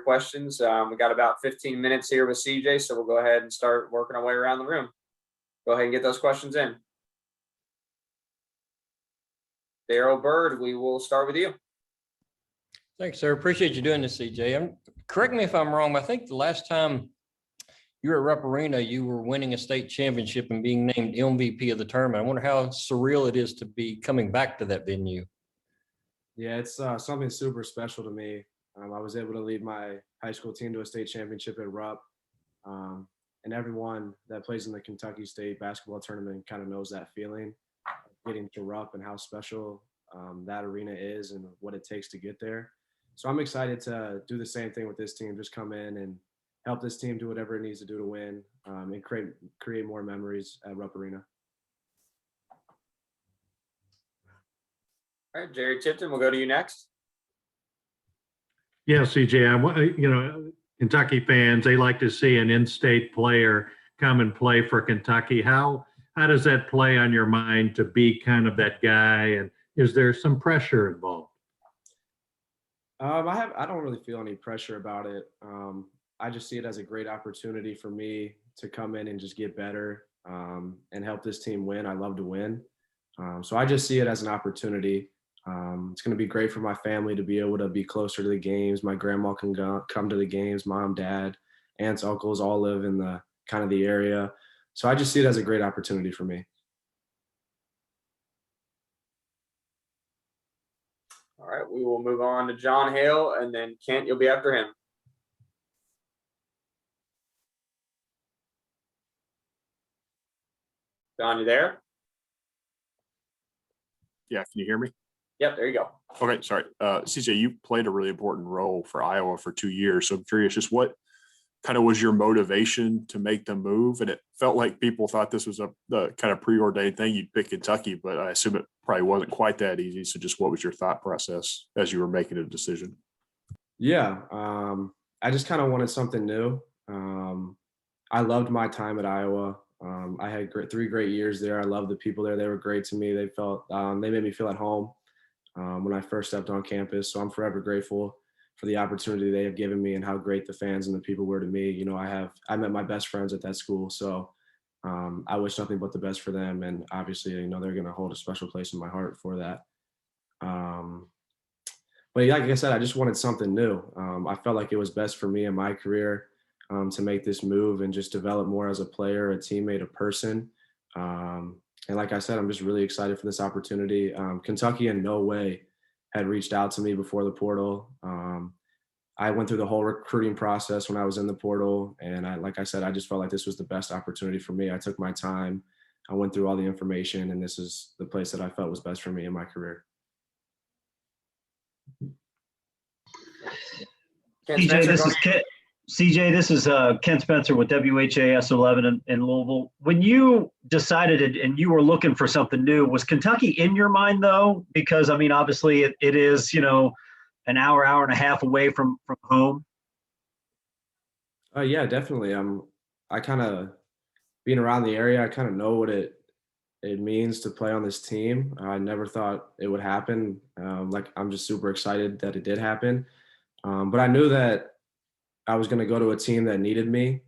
questions. We got about 15 minutes here with CJ, so we'll go ahead and start working our way around the room. Go ahead and get those questions in. Daryl Bird, we will start with you. Thanks, sir. Appreciate you doing this, CJ. Correct me if I'm wrong, but I think the last time you were at Rupp Arena, you were winning a state championship and being named MVP of the tournament. I wonder how surreal it is to be coming back to that venue. Yeah, it's something super special to me. I was able to lead my high school team to a state championship at Rupp. And everyone that plays in the Kentucky State basketball tournament kind of knows that feeling, getting to Rupp and how special that arena is and what it takes to get there. So I'm excited to do the same thing with this team, just come in and help this team do whatever it needs to do to win and create more memories at Rupp Arena. All right, Jerry Tipton, we'll go to you next. Yeah, CJ, Kentucky fans, they like to see an in-state player come and play for Kentucky. How does that play on your mind to be kind of that guy? And is there some pressure involved? I don't really feel any pressure about it. I just see it as a great opportunity for me to come in and just get better and help this team win. I love to win. So I just see it as an opportunity. It's going to be great for my family to be able to be closer to the games. My grandma can come to the games. Mom, dad, aunts, uncles all live in the kind of the area. So I just see it as a great opportunity for me. All right, we will move on to John Hale, and then Kent, you'll be after him. John, you there? Yeah, can you hear me? Yep, there you go. Okay, sorry. CJ, you played a really important role for Iowa for 2 years. So I'm curious, just what kind of was your motivation to make the move? And it felt like people thought this was the kind of preordained thing. You'd pick Kentucky, but I assume it probably wasn't quite that easy. So just what was your thought process as you were making a decision? Yeah, I just kind of wanted something new. I loved my time at Iowa. I had 3 great years there. I loved the people there. They were great to me. They made me feel at home when I first stepped on campus. So I'm forever grateful for the opportunity they have given me and how great the fans and the people were to me. You know, I met my best friends at that school. So I wish nothing but the best for them. And obviously, they're going to hold a special place in my heart for that. But like I said, I just wanted something new. I felt like it was best for me in my career to make this move and just develop more as a player, a teammate, a person. And like I said, I'm just really excited for this opportunity. Kentucky in no way had reached out to me before the portal. I went through the whole recruiting process when I was in the portal. And like I said, I just felt like this was the best opportunity for me. I took my time. I went through all the information, and this is the place that I felt was best for me in my career. CJ, this is Ken Spencer with WHAS 11 in Louisville. When you decided and you were looking for something new, was Kentucky in your mind though? Because I mean, obviously it is, an hour and a half away from home. Yeah, definitely. I kind of being around the area, I kind of know what it means to play on this team. I never thought it would happen. I'm just super excited that it did happen. But I knew that I was going to go to a team that needed me.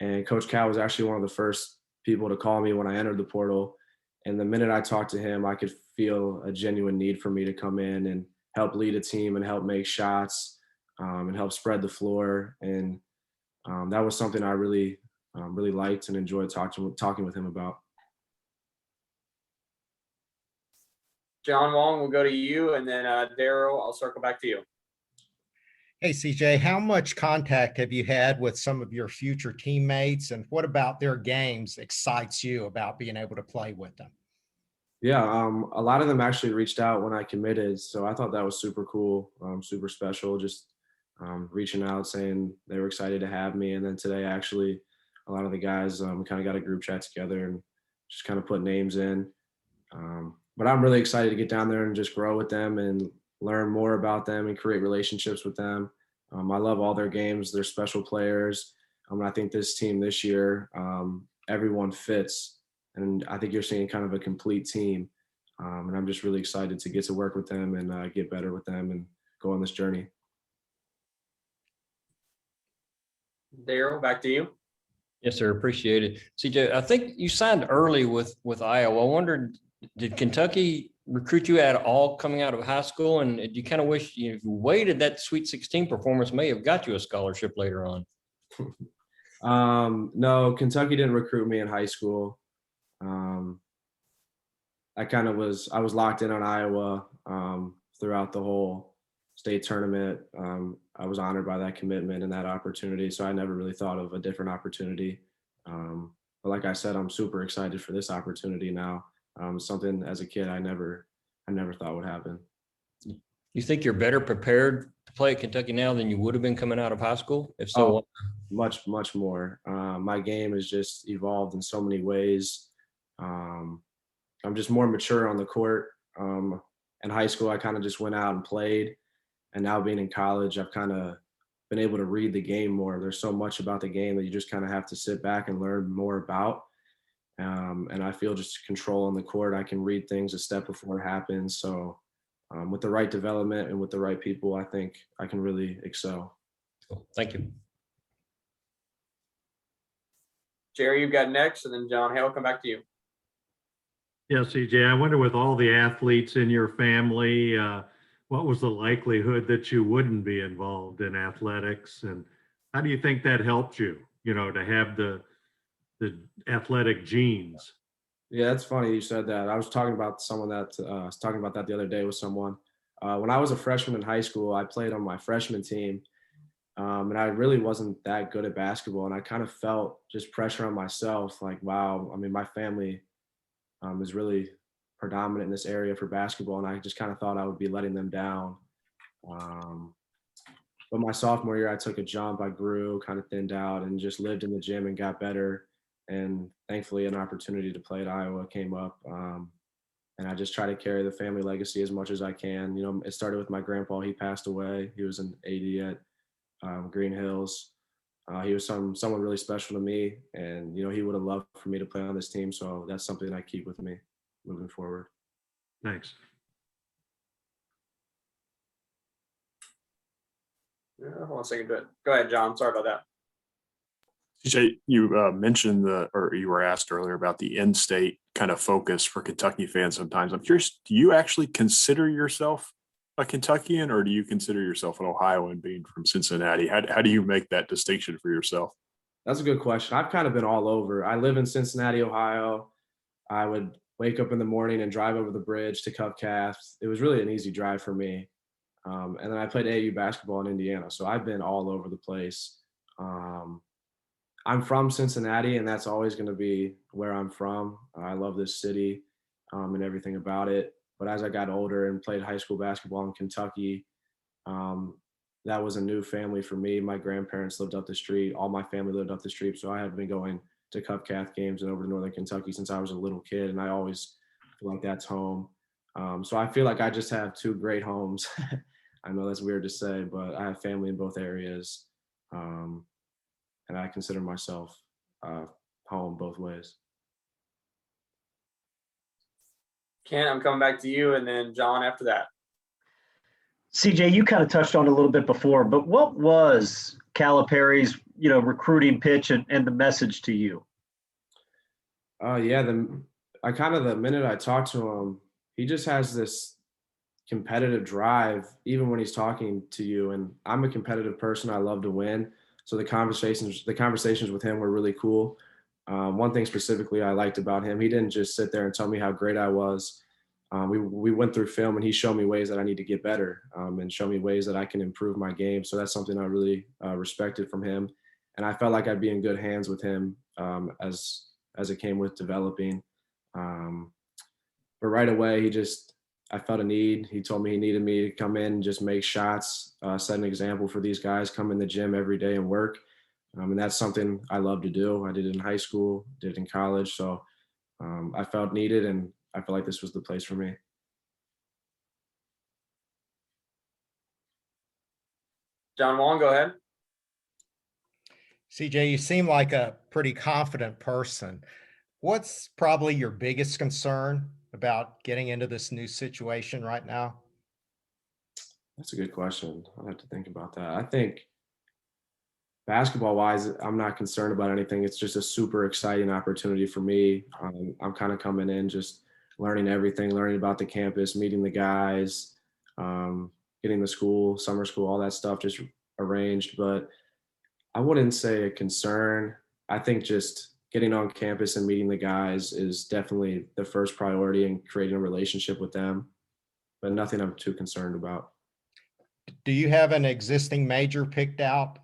And Coach Cal was actually one of the first people to call me when I entered the portal. And the minute I talked to him, I could feel a genuine need for me to come in and help lead a team and help make shots and help spread the floor. And that was something I really liked and enjoyed talking with him about. John Wong, we'll go to you, and then Daryl, I'll circle back to you. Hey, CJ, how much contact have you had with some of your future teammates, and what about their games excites you about being able to play with them? Yeah, a lot of them actually reached out when I committed, so I thought that was super cool, super special, just reaching out saying they were excited to have me. And then today, actually, a lot of the guys kind of got a group chat together and just kind of put names in. But I'm really excited to get down there and just grow with them and learn more about them and create relationships with them. I love all their games. They're special players. I think this team this year, everyone fits. And I think you're seeing kind of a complete team. And I'm just really excited to get to work with them and get better with them and go on this journey. Daryl, back to you. Yes, sir. Appreciate it. CJ, I think you signed early with Iowa. I wondered, did Kentucky recruit you at all coming out of high school? And do you kind of wish you waited, that Sweet 16 performance may have got you a scholarship later on? No, Kentucky didn't recruit me in high school. I was locked in on Iowa throughout the whole state tournament. I was honored by that commitment and that opportunity. So I never really thought of a different opportunity. But like I said, I'm super excited for this opportunity now. Something as a kid I never thought would happen. You think you're better prepared to play at Kentucky now than you would have been coming out of high school? If so, much more. My game has just evolved in so many ways. I'm just more mature on the court. In high school, I kind of just went out and played. And now being in college, I've kind of been able to read the game more. There's so much about the game that you just kind of have to sit back and learn more about. And I feel just control on the court. I can read things a step before it happens. So with the right development and with the right people, I think I can really excel. cool. Thank you. Jerry, you've got next, and then John Hale, come back to you. Yeah, CJ, I wonder with all the athletes in your family, what was the likelihood that you wouldn't be involved in athletics? And how do you think that helped you, to have the athletic genes? Yeah, it's funny you said that. I was talking about that the other day with someone. When I was a freshman in high school, I played on my freshman team, and I really wasn't that good at basketball. And I kind of felt just pressure on myself, like, wow, I mean, my family is really predominant in this area for basketball, and I just kind of thought I would be letting them down. But my sophomore year, I took a jump. I grew, kind of thinned out, and just lived in the gym and got better. And thankfully, an opportunity to play at Iowa came up. And I just try to carry the family legacy as much as I can. It started with my grandpa. He passed away. He was an AD at Green Hills. He was someone really special to me. And, he would have loved for me to play on this team. So that's something I keep with me moving forward. Thanks. Yeah, hold on a second. Go ahead, John. Sorry about that. CJ, you mentioned or you were asked earlier about the in-state kind of focus for Kentucky fans sometimes. I'm curious, do you actually consider yourself a Kentuckian, or do you consider yourself an Ohioan being from Cincinnati? How do you make that distinction for yourself? That's a good question. I've kind of been all over. I live in Cincinnati, Ohio. I would wake up in the morning and drive over the bridge to Cupcats. It was really an easy drive for me. And then I played AAU basketball in Indiana. So I've been all over the place. I'm from Cincinnati, and that's always going to be where I'm from. I love this city and everything about it. But as I got older and played high school basketball in Kentucky, that was a new family for me. My grandparents lived up the street. All my family lived up the street. So I had been going to Cupcats games and over to Northern Kentucky since I was a little kid. And I always feel like that's home. So I feel like I just have two great homes. I know that's weird to say, but I have family in both areas. And I consider myself home both ways. Ken, I'm coming back to you, and then John after that. CJ, you kind of touched on it a little bit before, but what was Calipari's, recruiting pitch and the message to you? The minute I talked to him, he just has this competitive drive, even when he's talking to you. And I'm a competitive person. I love to win. So the conversations with him were really cool. One thing specifically I liked about him, he didn't just sit there and tell me how great I was. We went through film, and he showed me ways that I need to get better and show me ways that I can improve my game. So that's something I really respected from him. And I felt like I'd be in good hands with him as it came with developing. But right away, I felt a need. He told me he needed me to come in and just make shots, set an example for these guys, come in the gym every day and work. And that's something I love to do. I did it in high school, did it in college. So I felt needed, and I felt like this was the place for me. John Wong, go ahead. CJ, you seem like a pretty confident person. What's probably your biggest concern about getting into this new situation right now? That's a good question. I'll have to think about that. I think basketball wise, I'm not concerned about anything. It's just a super exciting opportunity for me. I'm kind of coming in just learning everything, learning about the campus, meeting the guys, getting the school, summer school, all that stuff just arranged. But I wouldn't say a concern. I think just getting on campus and meeting the guys is definitely the first priority, and creating a relationship with them, but nothing I'm too concerned about. Do you have an existing major picked out?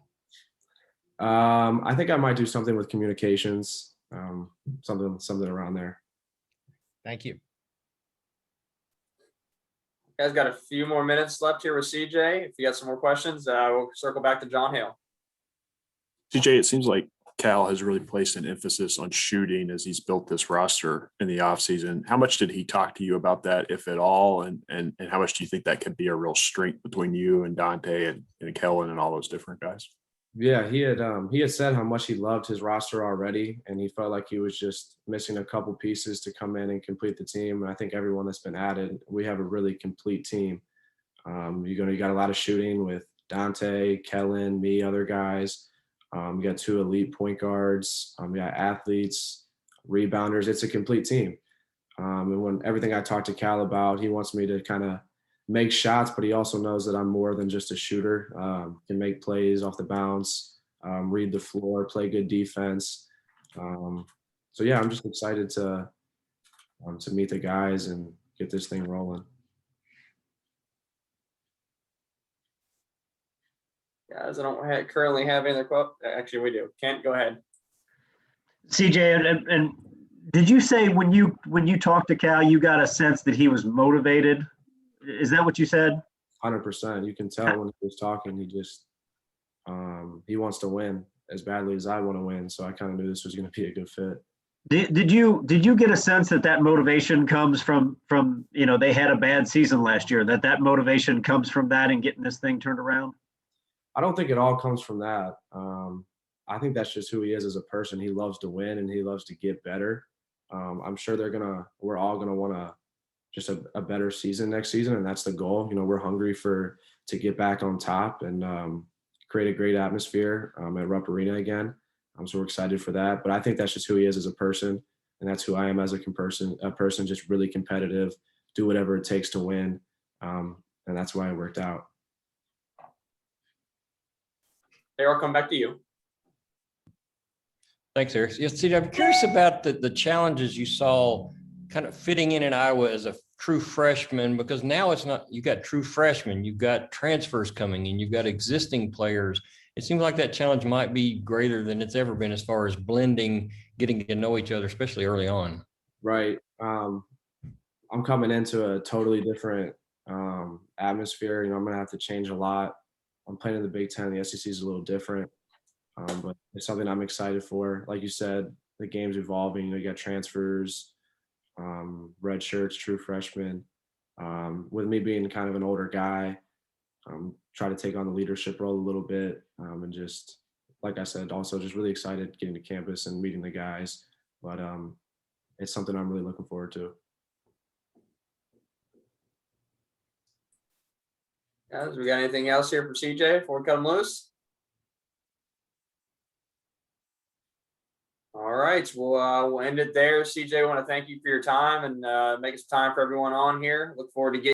I think I might do something with communications, something around there. Thank you. Guys, got a few more minutes left here with CJ. If you got some more questions, we'll circle back to John Hale. CJ, it seems like Cal has really placed an emphasis on shooting as he's built this roster in the offseason. How much did he talk to you about that, if at all? And how much do you think that could be a real strength between you and Dante and Kellen and all those different guys? Yeah, he had said how much he loved his roster already, and he felt like he was just missing a couple pieces to come in and complete the team. And I think everyone that's been added, we have a really complete team. You got a lot of shooting with Dante, Kellen, me, other guys. We got 2 elite point guards. We got athletes, rebounders. It's a complete team. And when everything I talked to Cal about, he wants me to kind of make shots, but he also knows that I'm more than just a shooter. Can make plays off the bounce, read the floor, play good defense. So yeah, I'm just excited to meet the guys and get this thing rolling. Guys, I don't currently have any other quote. Actually, we do. Kent, go ahead. CJ, and did you say when you talked to Cal, you got a sense that he was motivated? Is that what you said? 100%. You can tell when he was talking. He just he wants to win as badly as I want to win. So I kind of knew this was going to be a good fit. Did you get a sense that motivation comes from they had a bad season last year, that motivation comes from that and getting this thing turned around? I don't think it all comes from that. I think that's just who he is as a person. He loves to win and he loves to get better. I'm sure we're all gonna want to just a better season next season, and that's the goal. We're hungry to get back on top and create a great atmosphere at Rupp Arena again. So we're excited for that. But I think that's just who he is as a person, and that's who I am as a person, just really competitive, do whatever it takes to win, and that's why it worked out. I'll come back to you. Thanks, Eric. Yes, CJ, I'm curious about the challenges you saw kind of fitting in Iowa as a true freshman, because now it's not, you got true freshmen, you've got transfers coming in, you've got existing players. It seems like that challenge might be greater than it's ever been as far as blending, getting to know each other, especially early on. Right. I'm coming into a totally different atmosphere. I'm going to have to change a lot. I'm playing in the Big Ten. The SEC is a little different, but it's something I'm excited for. Like you said, the game's evolving. You got transfers, red shirts, true freshmen. With me being kind of an older guy, try to take on the leadership role a little bit, and just, like I said, also just really excited getting to campus and meeting the guys. But it's something I'm really looking forward to. Guys, we got anything else here for CJ before we cut him loose? All right, we'll end it there. CJ, I want to thank you for your time and making some time for everyone on here. Look forward to getting